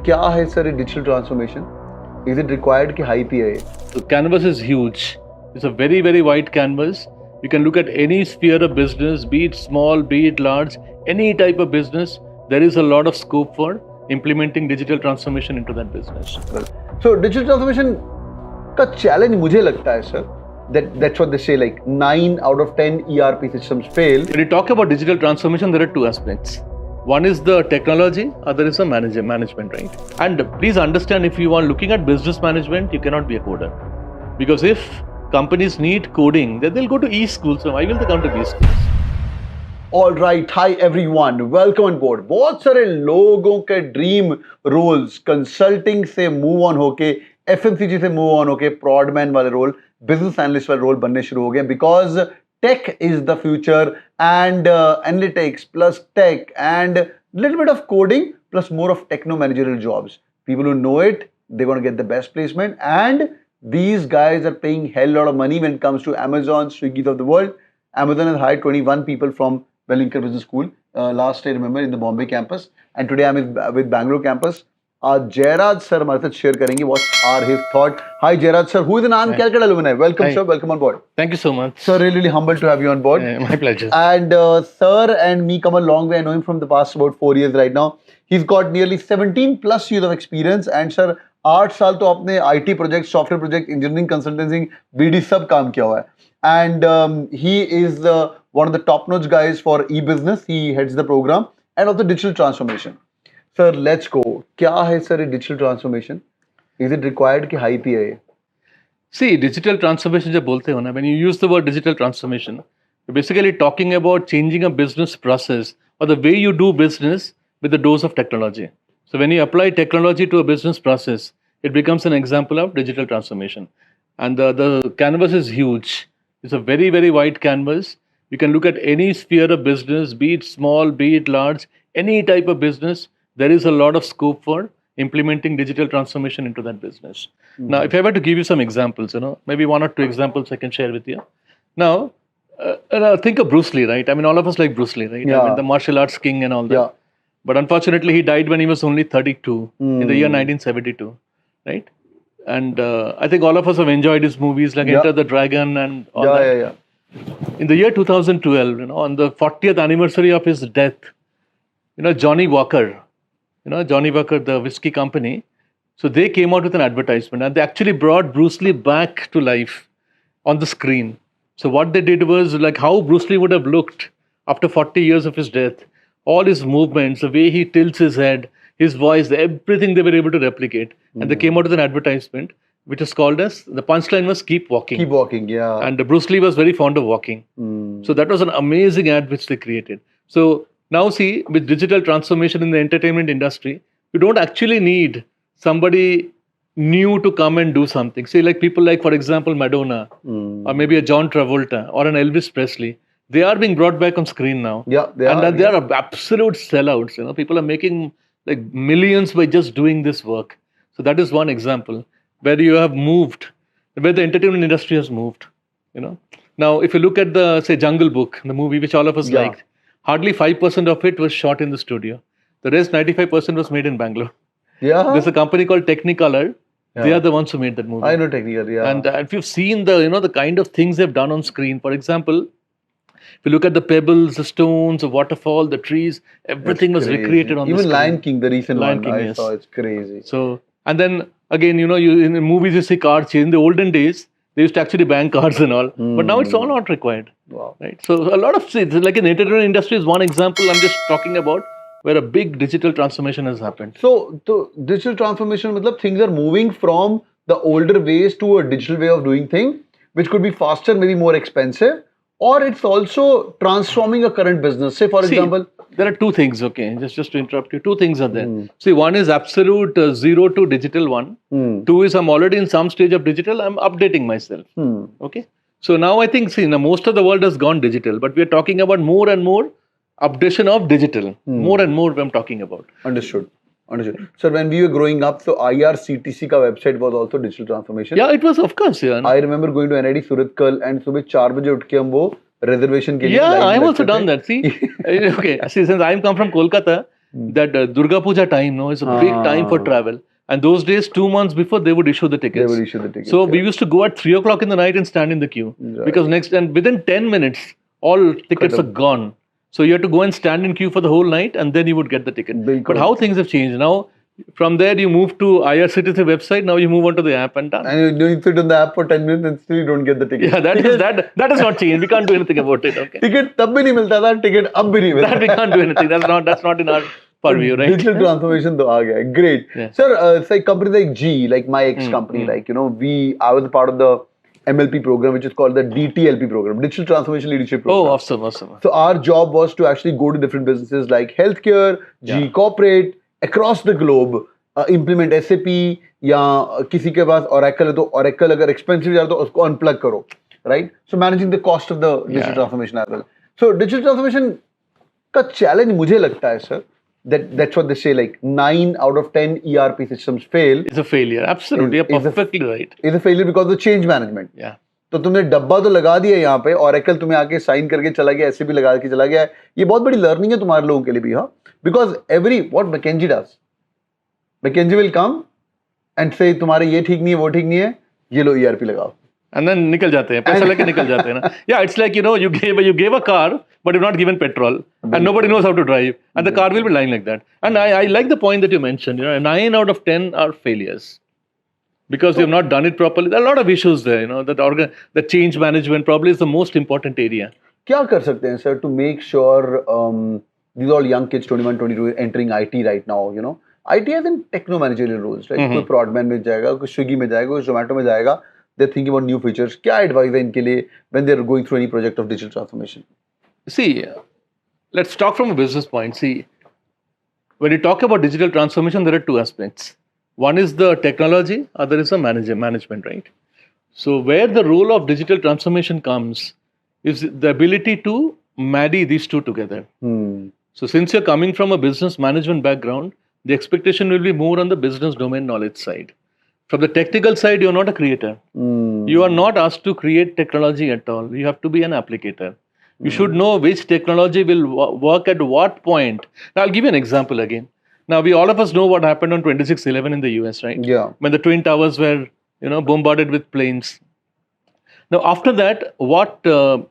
क्या है sir digital transformation? Is it required कि hype ही है? The canvas is huge. It's a very, very wide canvas. You can look at any sphere of business, be it small, be it large, any type of business. There is a lot of scope for implementing digital transformation into that business. So digital transformation का challenge मुझे लगता है sir. That's what they say, like 9 out of 10 ERP systems fail. When you talk about digital transformation, there are two aspects. One is the technology, other is the management, right? And please understand, if you are looking at business management, you cannot be a coder. Because if companies need coding, then they'll go to e-schools. So why will they come to e-schools? All right, hi everyone, welcome on board. बहुत सारे लोगों के dream roles consulting से move on होके FMCG से move on होके प्रॉडमैन वाले role, business analyst वाले रोल बनने शुरू हो गए because tech is the future and analytics plus tech and little bit of coding plus more of techno managerial jobs. People who know it, they're going to get the best placement, and these guys are paying hell lot of money when it comes to Amazon, Swiggy of the world. Amazon has hired 21 people from Welingkar Business School last I remember in the Bombay campus, and today I'm with Bangalore campus. Jairaj sir हमारे साथ share करेंगे what are his thought. Hi Jairaj sir, who is an Calcutta alumni? Welcome Hi. sir, welcome on board. Thank you so much. Sir, really humbled to have you on board. My pleasure. And sir and me come a long way. I know him from the past about 4 years right now. He's got nearly 17 plus years of experience. And sir, 8 साल तो आपने IT project, software project, engineering consulting, BD सब काम किया हुआ है. And he is one of the top-notch guys for e-business. He heads the program and also digital transformation. Sir, let's go. क्या है sir digital transformation? Is it required कि hype ही है? See, digital transformation जब बोलते हो ना, when you use the word digital transformation, you're basically talking about changing a business process or the way you do business with the dose of technology. So when you apply technology to a business process, it becomes an example of digital transformation. And the canvas is huge. It's a very, very wide canvas. You can look at any sphere of business, be it small, be it large, any type of business. There is a lot of scope for implementing digital transformation into that business. Mm-hmm. Now, if I were to give you some examples, maybe 1 or 2 examples I can share with you. Now, think of Bruce Lee, right? I mean, all of us like Bruce Lee, right? Yeah. I mean, the martial arts king and all that. Yeah. But unfortunately, he died when he was only 32 in the year 1972, right? And I think all of us have enjoyed his movies like Enter the Dragon and all that. Yeah. In the year 2012, on the 40th anniversary of his death, Johnny Walker, Johnny Walker, the whiskey company, so they came out with an advertisement and they actually brought Bruce Lee back to life on the screen. So what they did was like how Bruce Lee would have looked after 40 years of his death, all his movements, the way he tilts his head, his voice, everything they were able to replicate. And they came out with an advertisement which is called as, the punchline was keep walking. Keep walking, yeah. And Bruce Lee was very fond of walking. So that was an amazing ad which they created. So now see, with digital transformation in the entertainment industry, you don't actually need somebody new to come and do something. See, like people like, for example, Madonna, or maybe a John Travolta, or an Elvis Presley. They are being brought back on screen now. Yeah, they are. And they are absolute sellouts. People are making like millions by just doing this work. So that is one example where you have moved, where the entertainment industry has moved. Now, if you look at the, say, Jungle Book, the movie which all of us liked, hardly 5% of it was shot in the studio. The rest, 95% was made in Bangalore. Yeah. There's a company called Technicolor. Yeah. They are the ones who made that movie. I know Technicolor, yeah. And if you've seen the kind of things they've done on screen, for example, if you look at the pebbles, the stones, the waterfall, the trees, everything was recreated on the screen. Even Lion King, the recent Lion one, King, I saw, it's crazy. So, and then again, you in the movies you see cars change. In the olden days, they used to actually ban cars and all. But now it's all not required. Wow. Right? So a lot of, like in the entertainment industry is one example I'm just talking about where a big digital transformation has happened. So digital transformation, things are moving from the older ways to a digital way of doing things, which could be faster, maybe more expensive, or it's also transforming a current business. Say, for example, there are 2 things, okay, just to interrupt you. 2 things are there. See, one is absolute 0 to digital one. 2 is I'm already in some stage of digital, I'm updating myself. Okay. So now I think, most of the world has gone digital, but we are talking about more and more updation of digital. More and more I'm talking about. Understood. So when we were growing up, so IRCTC ka website was also digital transformation. Yeah, it was, of course. Yeah. I remember going to NID Surathkal and सुबह 4 बजे उठ के हम वो reservation के लिए I've also done that. See, okay. See, since I come from Kolkata, that Durga Puja time, no, is a big time for travel. And those days, 2 months before, they would issue the tickets. They would issue the tickets. So we used to go at 3 o'clock in the night and stand in the queue. Because and within 10 minutes, all tickets are gone. So you have to go and stand in queue for the whole night and then you would get the ticket. But how things have changed now. From there, you move to IRCTC website. Now you move on to the app and done. And you sit on the app for 10 minutes and still you don't get the ticket. Yeah, that has not changed. We can't do anything about it. Okay. Ticket tab bhi nahi milta tha, ticket ab bhi nahi milta. That we can't do anything. That's not in our purview, right? Digital transformation to aa gaya. Great. Yeah. Sir, it's like company like G, like my ex-company, like, you know, I was a part of the MLP program, which is called the DTLP program, Digital Transformation Leadership Program. Oh, awesome. So our job was to actually go to different businesses like healthcare, G corporate, across the globe, implement SAP या किसी के पास Oracle है तो Oracle अगर expensive जा रहा है तो उसको unplug करो, right? So managing the cost of the digital transformation as well. So digital transformation का challenge मुझे लगता है sir, that's what they say, like 9 out of 10 ERP systems fail. It's a failure. Absolutely, you're perfectly right. It's a failure because of the change management. Yeah. तो तुमने डब्बा तो लगा दिया यहाँ पे, Oracle तुम्हें आके साइन करके चला गया, SAP लगा के चला गया, ये बहुत बड़ी लर्निंग है तुम्हारे लोगों के लिए भी, हाँ? Because what McKinsey does, McKinsey will come and say तुम्हारे ये ठीक नहीं है, वो ठीक नहीं है, ये लो ERP लगाओ. And then निकल जाते हैं, पैसा लेके निकल जाते हैं ना. Yeah, it's like, you know, you gave a car, but you've not given petrol, and nobody knows how to drive, and the car will be lying like that. And I like the point that you mentioned. You know, 9 out of 10 are failures because you have not done it properly. There are a lot of issues there. You know, the change management probably is the most important area. क्या कर सकते हैं sir to make sure these all young kids 21, 22 entering IT right now, you know, IT has in techno managerial roles, right? कोई Prodman में जाएगा, कोई Swiggy में जाएगा, कोई Zomato में जाएगा. They're thinking about new features. क्या advice है इनके लिए when they're going through any project of digital transformation? See, let's talk from a business point. See, when you talk about digital transformation, there are two aspects. One is the technology, other is the management, right? So where the role of digital transformation comes is the ability to marry these two together. So since you're coming from a business management background, the expectation will be more on the business domain knowledge side. From the technical side, you're not a creator. You are not asked to create technology at all. You have to be an applicator. You should know which technology will work at what point. Now, I'll give you an example again. Now, all of us know what happened on 26/11 in the US, right? Yeah. When the Twin Towers were, you know, bombarded with planes. Now, after that, what the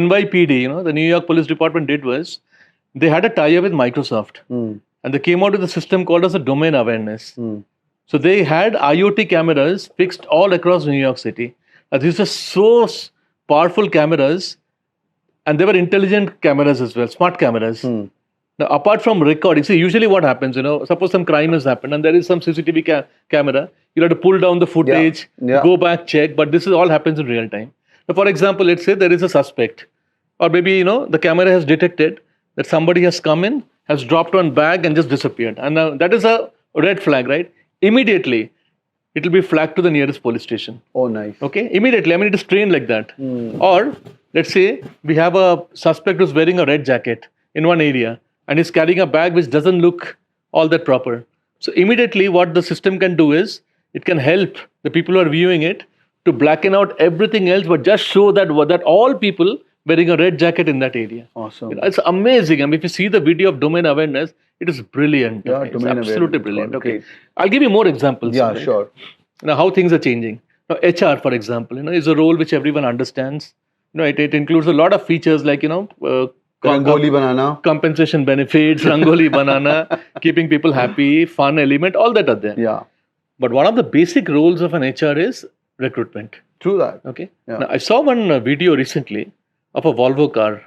NYPD, you know, the New York Police Department did was, they had a tie-up with Microsoft. And they came out with a system called as a domain awareness. So they had IoT cameras fixed all across New York City. These are so powerful cameras, and they were intelligent cameras as well, smart cameras. Now, apart from recording, see, usually what happens, you know, suppose some crime has happened and there is some CCTV camera, you have to pull down the footage, go back, check, but this is all happens in real time. Now, for example, let's say there is a suspect, or maybe, you know, the camera has detected that somebody has come in, has dropped one bag and just disappeared. And now that is a red flag, right? Immediately, it will be flagged to the nearest police station. Oh, nice. Okay, immediately. I mean, it is trained like that. Or, let's say, we have a suspect who's wearing a red jacket in one area and is carrying a bag which doesn't look all that proper. So, immediately, what the system can do is, it can help the people who are viewing it to blacken out everything else, but just show that all people wearing a red jacket in that area. Awesome. You know, it's amazing. I mean, if you see the video of domain awareness, it is brilliant. Yeah, okay? It's absolutely brilliant. Okay, I'll give you more examples. Yeah, right? sure. Now, how things are changing. Now, HR, for example, you know, is a role which everyone understands. You know, it includes a lot of features like, you know, Rangoli banana, compensation benefits, Rangoli banana, keeping people happy, fun element, all that are there. Yeah. But one of the basic roles of an HR is recruitment. True that. Okay. Yeah. Now, I saw one video recently of a Volvo car.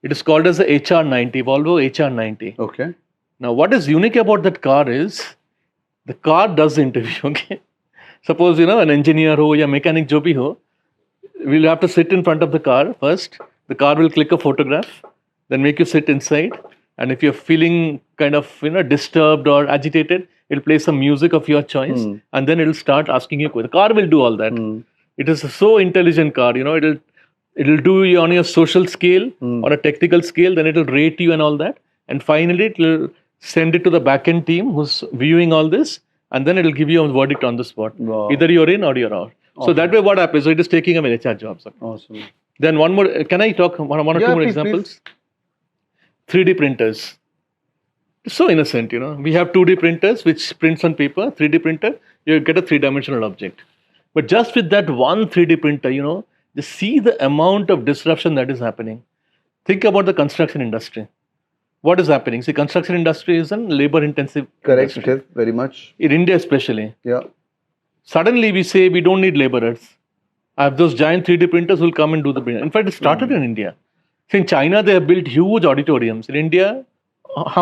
It is called as the HR90, Volvo HR90. Okay. Now, what is unique about that car is the car does the interview. Okay. Suppose, you know, an engineer ho ya mechanic jo bhi ho, we'll have to sit in front of the car first. The car will click a photograph, then make you sit inside. And if you're feeling kind of, you know, disturbed or agitated, it'll play some music of your choice, and then it'll start asking you. The car will do all that. It is a so intelligent car. You know, it'll do you on your social scale, on a technical scale. Then it'll rate you and all that. And finally, it'll send it to the backend team who's viewing all this, and then it'll give you a verdict on the spot. Wow. Either you're in or you're out. Awesome. So that way, what happens? So it is taking away HR jobs. Awesome. Then one more. Can I talk one or two more examples? Please. 3D printers. It's so innocent, you know. We have 2D printers which prints on paper, 3D printer, you get a three-dimensional object. But just with that one 3D printer, you know, just see the amount of disruption that is happening. Think about the construction industry. What is happening? See, construction industry is a labor-intensive Correct, industry. it is very much. In India especially. Yeah. Suddenly we say we don't need laborers. I have those giant 3D printers who will come and do the print. In fact, it started in India. So in China, they have built huge auditoriums. In India,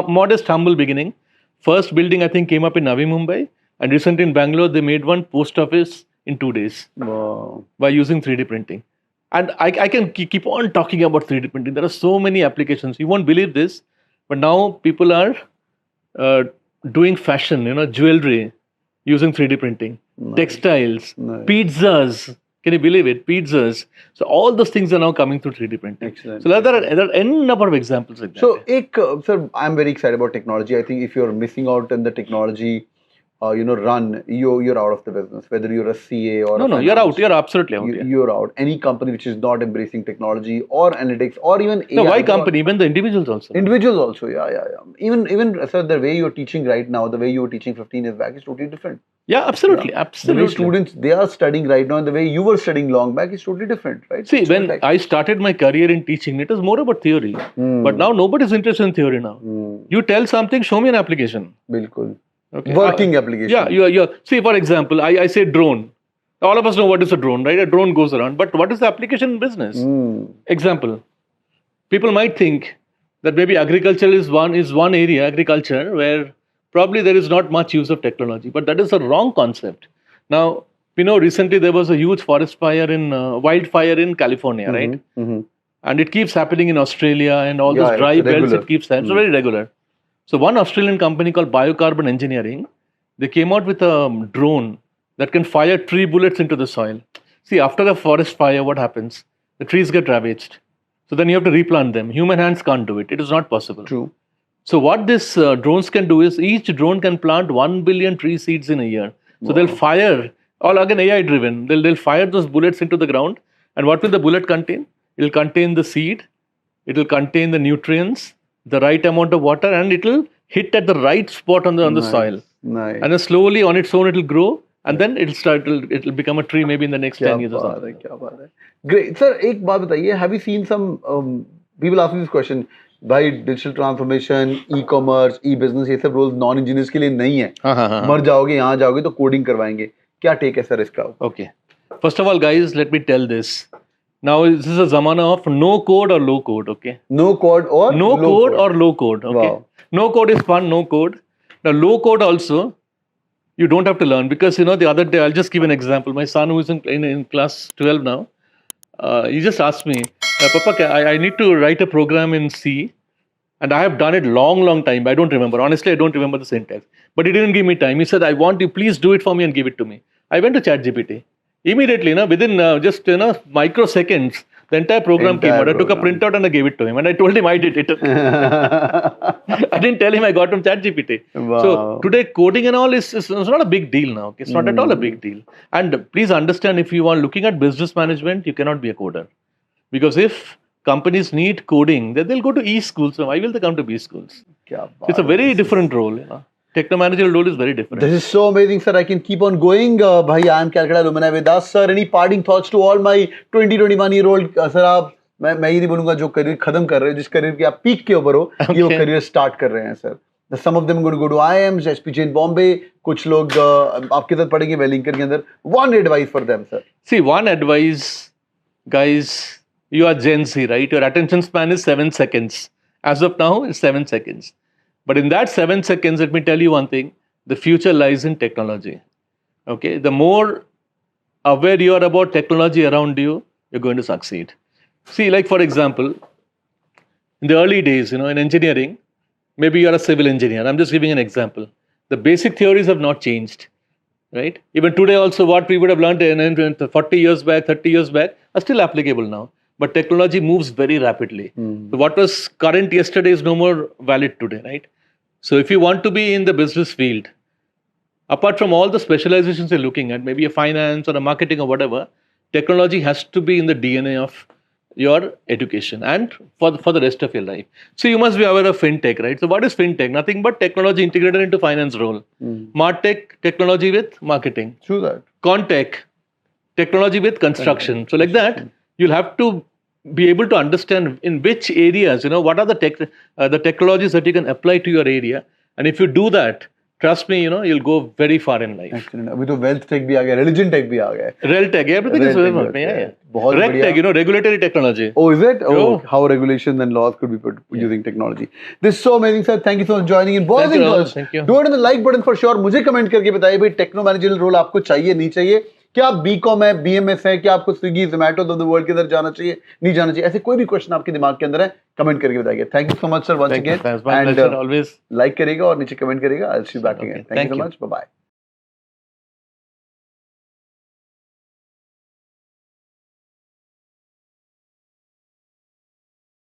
modest, humble beginning. First building, I think, came up in Navi Mumbai. And recently in Bangalore, they made one post office in 2 days Wow. by using 3D printing. And I can keep on talking about 3D printing. There are so many applications. You won't believe this, but now people are doing fashion, you know, jewelry using 3D printing, textiles, pizzas. Can you believe it? Pizzas. So all those things are now coming through 3D printing. Excellent. So there are n number of examples like that. So, sir, I'm very excited about technology. I think if you're missing out in the technology, run, you're out of the business. Whether you're a CA or No, you're out. You're absolutely out. You're out. Any company which is not embracing technology or analytics or even AI. No, why company? Even the individuals also. Individuals also, yeah. Even sir, the way you're teaching right now, the way you were teaching 15 years back is totally different. Yeah, absolutely. The way students, they are studying right now and the way you were studying long back is totally different, right? See, when I started my career in teaching, it was more about theory. But now nobody's interested in theory now. You tell something, show me an application. Bilkul. Okay. Working application. Yeah, you see, for example, I say drone. All of us know what is a drone, right? A drone goes around. But what is the application in business? Example. People might think that maybe agriculture is one area, agriculture, where probably there is not much use of technology. But that is a wrong concept. Now, we know recently there was a huge forest fire wildfire in California, right? And it keeps happening in Australia and all those dry belts, it keeps happening. It's very regular. So one Australian company called Biocarbon Engineering, they came out with a drone that can fire tree bullets into the soil. See, after a forest fire, what happens? The trees get ravaged. So then you have to replant them. Human hands can't do it. It is not possible. True. So what this drones can do is each drone can plant 1 billion tree seeds in a year. So they'll fire, all again AI driven, they'll fire those bullets into the ground. And what will the bullet contain? It will contain the seed, it will contain the nutrients, the right amount of water, and it will hit at the right spot on the soil. Nice. And then slowly on its own it will grow, and then it'll become a tree maybe in the next 10 years or something. Great. Sir, एक बात बताइए, have you seen some people asking this question? भाई digital transformation, e-commerce, ई-बिजनेस, ये सब roles non engineers के लिए नहीं है. मर जाओगे, यहाँ जाओगे तो कोडिंग करवाएंगे. क्या टेक है सर इसका? Okay. First of all, guys, let me tell this. Now, this is a zamana of no code or low code, okay? No code or low code, okay? Wow. No code is fun, no code. Now, low code also, you don't have to learn because, the other day, I'll just give an example. My son who is in class 12 now, he just asked me, Papa, I need to write a program in C, and I have done it long time. I don't remember. Honestly, I don't remember the syntax. But he didn't give me time. He said, I want you, please do it for me and give it to me. I went to ChatGPT. Immediately, within just microseconds, the entire program came out. I took a printout and I gave it to him. And I told him I did it. I didn't tell him I got from ChatGPT. Wow. So today, coding and all is not a big deal now. It's not at all a big deal. And please understand, if you are looking at business management, you cannot be a coder. Because if companies need coding, then they'll go to E-schools. So why will they come to B-schools? It's a very different role. Techno-managerial role is very different. This is so amazing, sir. I can keep on going. Bhai, I am Calcutta Alumni with us. Sir, any parting thoughts to all my 20-21-year-old? Sir, मैं ही नहीं बोलूँगा जो career खत्म कर रहे हैं, जिस career के आप पीक के ऊपर हो, ये वो करियर स्टार्ट कर रहे हैं, sir. Some of them going to go to IIMs, SPJain Bombay. कुछ लोग आपके साथ पढ़ेंगे वेलिंकर के अंदर. One advice for them, sir. See, one advice, guys, you are Gen Z, right? Your attention span is 7 seconds. As of now, it's 7 seconds. But in that 7 seconds, let me tell you one thing. The future lies in technology. Okay? The more aware you are about technology around you, you're going to succeed. See, like for example, in the early days, in engineering, maybe you're a civil engineer. I'm just giving an example. The basic theories have not changed. Right? Even today also, what we would have learned in 40 years back, 30 years back, are still applicable now. But technology moves very rapidly. So what was current yesterday is no more valid today, right? So if you want to be in the business field, apart from all the specializations you're looking at, maybe a finance or a marketing or whatever, technology has to be in the DNA of your education and for the rest of your life. So you must be aware of fintech, right? So what is fintech? Nothing but technology integrated into finance role. Martech, technology with marketing. True that. Contech, technology with construction. So like that, you'll have to be able to understand in which areas, what are the technologies that you can apply to your area. And if you do that, trust me, you'll go very far in life. Excellent. अभी तो wealth tech भी आ गया, religion tech भी आ गया. Rel tech, everything is Rel tech available. Yeah. बहुत Reg बढ़िया. tech, regulatory technology. Oh, is it? Oh, how regulations and laws could be put using technology. This is so amazing, sir. Thank you so much for joining in. Boys Thank and you, girls, thank you. do it on the like button for sure. मुझे comment करके बताइए भाई techno managerial role आपको चाहिए नहीं चाहिए. क्या आप बीकॉम है, बीएमएस है, क्या आपको Swiggy Zomato of the world के अंदर जाना चाहिए, नहीं जाना चाहिए, ऐसे कोई भी क्वेश्चन आपके दिमाग के अंदर है, कमेंट करके बताइए. Thank you so much sir once again. Thanks, my pleasure, always. Like करिएगा और नीचे कमेंट करिएगा. I will see you back again. Thank you so much. Bye bye.